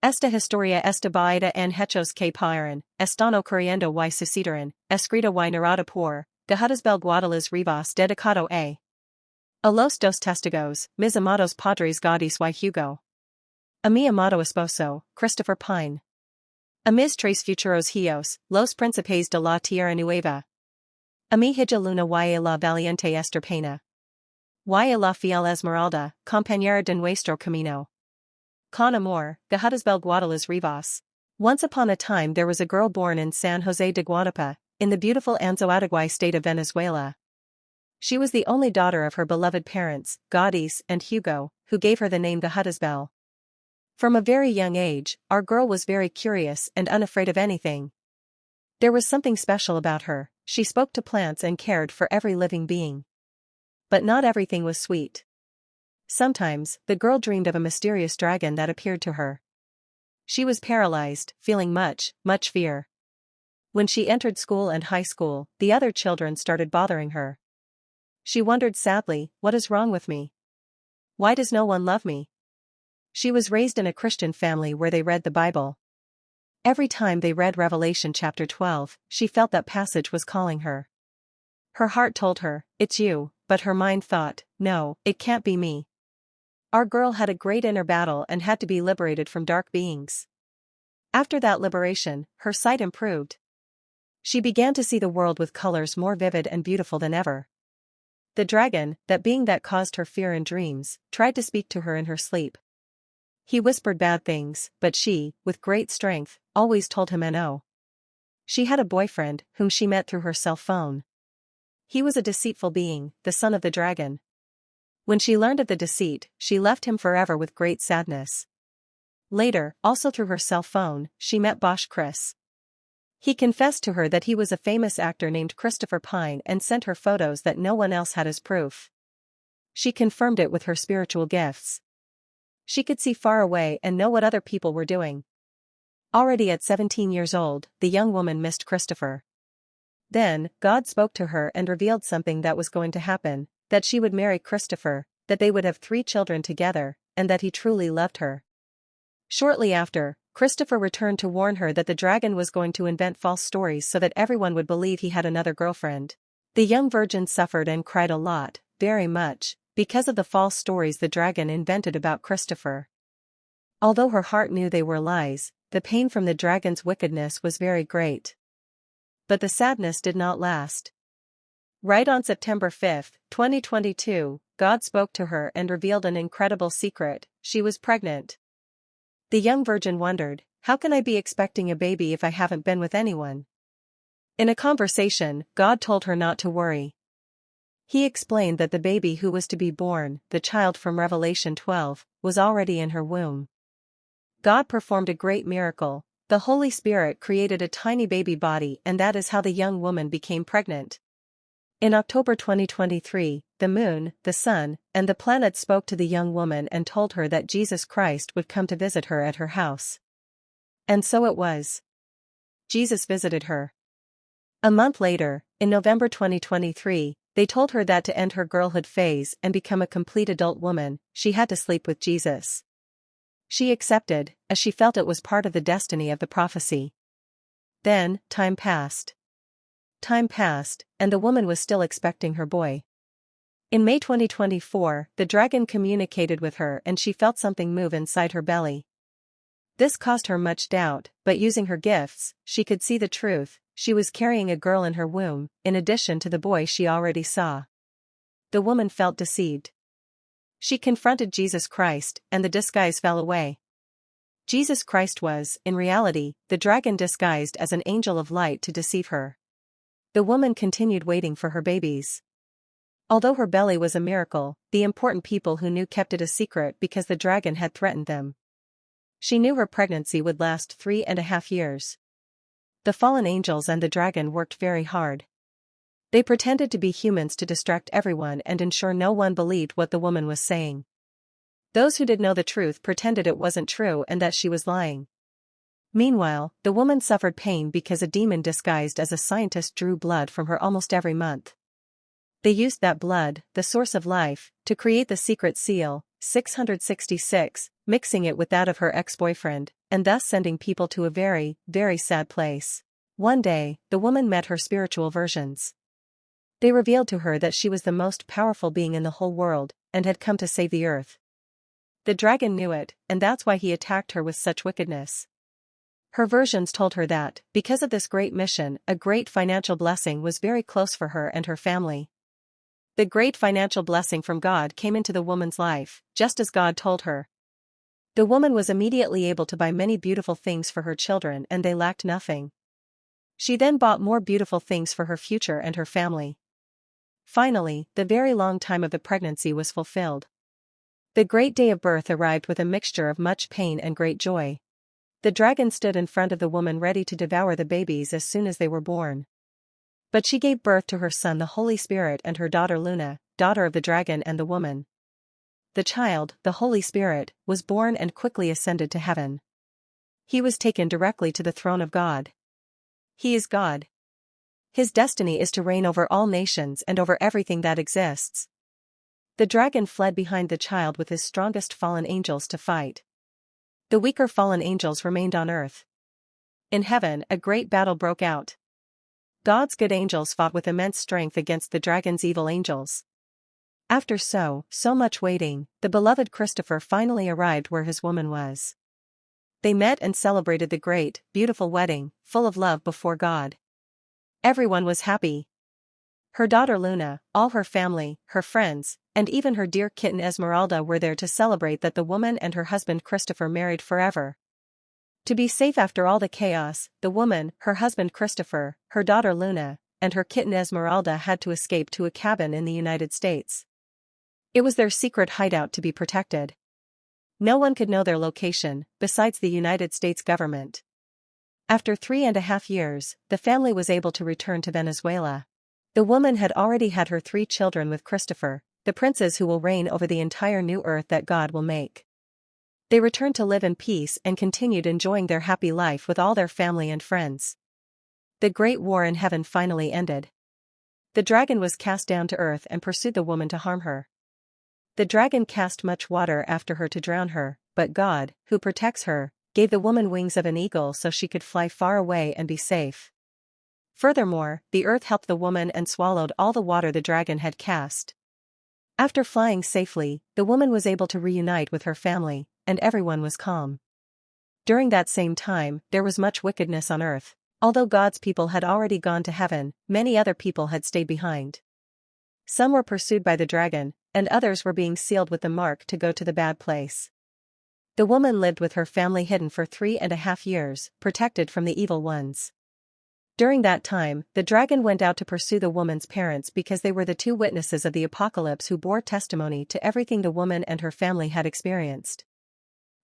Esta historia estabaida en hechos que pasaron, están ocurriendo y sucederán, escrita y narrada por Gahudysbel Guadeliz Rivas dedicado a los dos testigos, mis amados padres Gaudys y Hugo. A mi amado esposo, Christopher Pine. A mis tres futuros hijos, los príncipes de la tierra nueva. A mi hija Luna y a la valiente Esther Pena. Y a la fiel Esmeralda, compañera de nuestro camino. Con amor, Gahudysbel Guadeliz Rivas. Once upon a time there was a girl born in San Jose de Guadalupe, in the beautiful Anzoátegui state of Venezuela. She was the only daughter of her beloved parents, Gaudys and Hugo, who gave her the name Gahudysbel. From a very young age, our girl was very curious and unafraid of anything. There was something special about her. She spoke to plants and cared for every living being. But not everything was sweet. Sometimes, the girl dreamed of a mysterious dragon that appeared to her. She was paralyzed, feeling much fear. When she entered school and high school, the other children started bothering her. She wondered sadly, what is wrong with me? Why does no one love me? She was raised in a Christian family where they read the Bible. Every time they read Revelation chapter 12, she felt that passage was calling her. Her heart told her, it's you, but her mind thought, no, it can't be me. Our girl had a great inner battle and had to be liberated from dark beings. After that liberation, her sight improved. She began to see the world with colors more vivid and beautiful than ever. The dragon, that being that caused her fear in dreams, tried to speak to her in her sleep. He whispered bad things, but she, with great strength, always told him no. She had a boyfriend, whom she met through her cell phone. He was a deceitful being, the son of the dragon. When she learned of the deceit, she left him forever with great sadness. Later, also through her cell phone, she met Bosch Chris. He confessed to her that he was a famous actor named Christopher Pine and sent her photos that no one else had as proof. She confirmed it with her spiritual gifts. She could see far away and know what other people were doing. Already at 17 years old, the young woman missed Christopher. Then, God spoke to her and revealed something that was going to happen, that she would marry Christopher, that they would have 3 children together, and that he truly loved her. Shortly after, Christopher returned to warn her that the dragon was going to invent false stories so that everyone would believe he had another girlfriend. The young virgin suffered and cried a lot, very much, because of the false stories the dragon invented about Christopher. Although her heart knew they were lies, the pain from the dragon's wickedness was very great. But the sadness did not last. Right on September 5, 2022, God spoke to her and revealed an incredible secret: she was pregnant. The young virgin wondered, how can I be expecting a baby if I haven't been with anyone? In a conversation, God told her not to worry. He explained that the baby who was to be born, the child from Revelation 12, was already in her womb. God performed a great miracle. The Holy Spirit created a tiny baby body, and that is how the young woman became pregnant. In October 2023, the moon, the sun, and the planets spoke to the young woman and told her that Jesus Christ would come to visit her at her house. And so it was. Jesus visited her. A month later, in November 2023, they told her that to end her girlhood phase and become a complete adult woman, she had to sleep with Jesus. She accepted, as she felt it was part of the destiny of the prophecy. Then, time passed. Time passed, and the woman was still expecting her boy. In May 2024, the dragon communicated with her and she felt something move inside her belly. This caused her much doubt, but using her gifts, she could see the truth: she was carrying a girl in her womb, in addition to the boy she already saw. The woman felt deceived. She confronted Jesus Christ, and the disguise fell away. Jesus Christ was, in reality, the dragon disguised as an angel of light to deceive her. The woman continued waiting for her babies. Although her belly was a miracle, the important people who knew kept it a secret because the dragon had threatened them. She knew her pregnancy would last 3.5 years. The fallen angels and the dragon worked very hard. They pretended to be humans to distract everyone and ensure no one believed what the woman was saying. Those who did know the truth pretended it wasn't true and that she was lying. Meanwhile, the woman suffered pain because a demon disguised as a scientist drew blood from her almost every month. They used that blood, the source of life, to create the secret seal, 666, mixing it with that of her ex-boyfriend, and thus sending people to a very, very sad place. One day, the woman met her spiritual versions. They revealed to her that she was the most powerful being in the whole world, and had come to save the earth. The dragon knew it, and that's why he attacked her with such wickedness. Her versions told her that, because of this great mission, a great financial blessing was very close for her and her family. The great financial blessing from God came into the woman's life, just as God told her. The woman was immediately able to buy many beautiful things for her children, and they lacked nothing. She then bought more beautiful things for her future and her family. Finally, the very long time of the pregnancy was fulfilled. The great day of birth arrived with a mixture of much pain and great joy. The dragon stood in front of the woman ready to devour the babies as soon as they were born. But she gave birth to her son the Holy Spirit and her daughter Luna, daughter of the dragon and the woman. The child, the Holy Spirit, was born and quickly ascended to heaven. He was taken directly to the throne of God. He is God. His destiny is to reign over all nations and over everything that exists. The dragon fled behind the child with his strongest fallen angels to fight. The weaker fallen angels remained on earth. In heaven, a great battle broke out. God's good angels fought with immense strength against the dragon's evil angels. After so much waiting, the beloved Christopher finally arrived where his woman was. They met and celebrated the great, beautiful wedding, full of love before God. Everyone was happy. Her daughter Luna, all her family, her friends, and even her dear kitten Esmeralda were there to celebrate that the woman and her husband Christopher married forever. To be safe after all the chaos, the woman, her husband Christopher, her daughter Luna, and her kitten Esmeralda had to escape to a cabin in the United States. It was their secret hideout to be protected. No one could know their location, besides the United States government. After 3.5 years, the family was able to return to Venezuela. The woman had already had her 3 children with Christopher, the princes who will reign over the entire new earth that God will make. They returned to live in peace and continued enjoying their happy life with all their family and friends. The great war in heaven finally ended. The dragon was cast down to earth and pursued the woman to harm her. The dragon cast much water after her to drown her, but God, who protects her, gave the woman wings of an eagle so she could fly far away and be safe. Furthermore, the earth helped the woman and swallowed all the water the dragon had cast. After flying safely, the woman was able to reunite with her family, and everyone was calm. During that same time, there was much wickedness on earth. Although God's people had already gone to heaven, many other people had stayed behind. Some were pursued by the dragon, and others were being sealed with the mark to go to the bad place. The woman lived with her family hidden for 3.5 years, protected from the evil ones. During that time, the dragon went out to pursue the woman's parents because they were the 2 witnesses of the apocalypse who bore testimony to everything the woman and her family had experienced.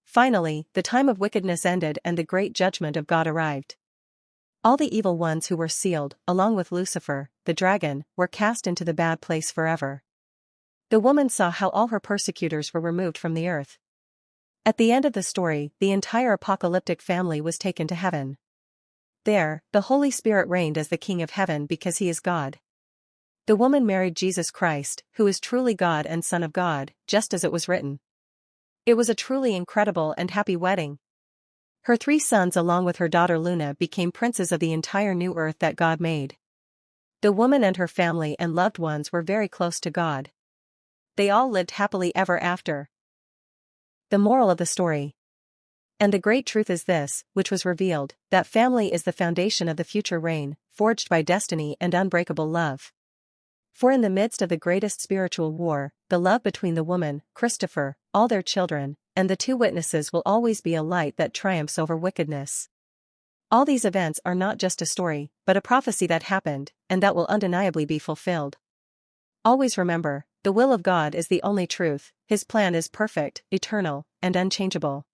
Finally, the time of wickedness ended and the great judgment of God arrived. All the evil ones who were sealed, along with Lucifer, the dragon, were cast into the bad place forever. The woman saw how all her persecutors were removed from the earth. At the end of the story, the entire apocalyptic family was taken to heaven. There, the Holy Spirit reigned as the King of Heaven because he is God. The woman married Jesus Christ, who is truly God and Son of God, just as it was written. It was a truly incredible and happy wedding. Her 3 sons along with her daughter Luna became princes of the entire new earth that God made. The woman and her family and loved ones were very close to God. They all lived happily ever after. The moral of the story. And the great truth is this, which was revealed, that family is the foundation of the future reign, forged by destiny and unbreakable love. For in the midst of the greatest spiritual war, the love between the woman, Christopher, all their children, and the 2 witnesses will always be a light that triumphs over wickedness. All these events are not just a story, but a prophecy that happened, and that will undeniably be fulfilled. Always remember, the will of God is the only truth, his plan is perfect, eternal, and unchangeable.